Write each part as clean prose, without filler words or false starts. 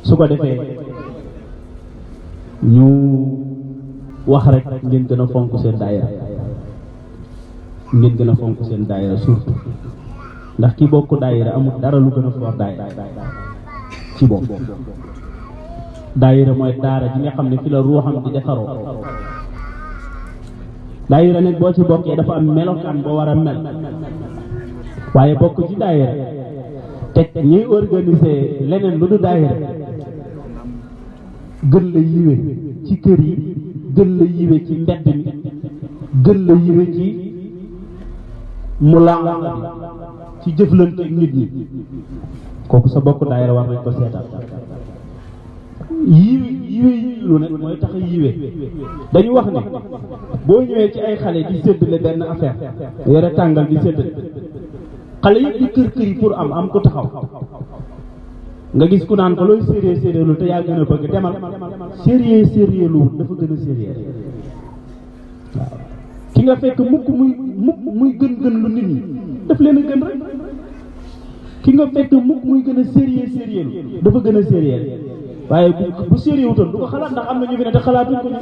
su ko defee ñu wax rek ngeen gën a fonk seen daayira ngeen gën a fonk seen daayira surtout ndax ki bokk daayira amul dara lu gën a foor daayira ci bopp daayira mooy daara ji nga xam ne fi la ruuxam di defaroo daayira nag boo ci bokkee dafa am melokaan boo war a mel waaye bokk ci daayira teg ñuy organiser leneen lu du daayira gën la yiwe ci kër yi gën la yiwe ci mbedd mi gën la yiwe ci mu langa bi ci jëflante nit ñi kooku sa bokk daayira war nañ ko seetal yiwe lu ne mooy tax yiwe dañu wax ne boo ñëwee ci ay xale di séddale benn affaire yore tàngal di séddale xale yi di kër kër yi pour am ku taxaw nga gis ku naan ko looy sérieux lu te yaa gën a bëgg demal sérieux lu dafa gën a sérieux waaw ki nga fekk mukk muy gën lu nit ñi daf leen a gën rek ki nga fekk mukk muy gën a sérieux lu dafa gën a sérieux waaye bu sérieux wutoon du ko xalaat ndax am na ñu fi ne te xalaatuñ ko ñu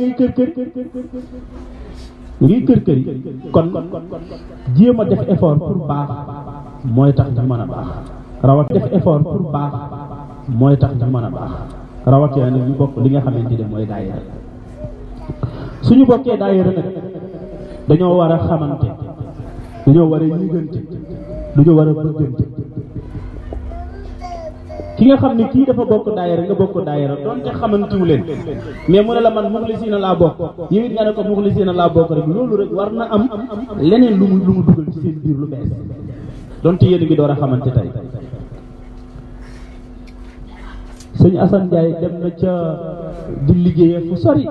ngay kër yi kon jéem a def effort pour baax mooy tax ñu mën a baax rawatina nag ñu bokk li nga xamante ne mooy daayira suñu bokkee daayira nag dañoo war a xamante dañoo war a yëgante dañoo war a bëggante ki nga xam ne kii dafa bokk daayira nga bokk daayira doonte xamantiwu leen mais mu ne la man muxlisiina laa bokk yow it nga ne ko muxlisiina laa bokk rek loolu rek war na am leneen lu mu dugal ci seen biir lu bees doonte yéen a ngi door a xamante tey sëñ Assane Ndiaye dem na ca di liggéeyee fu sori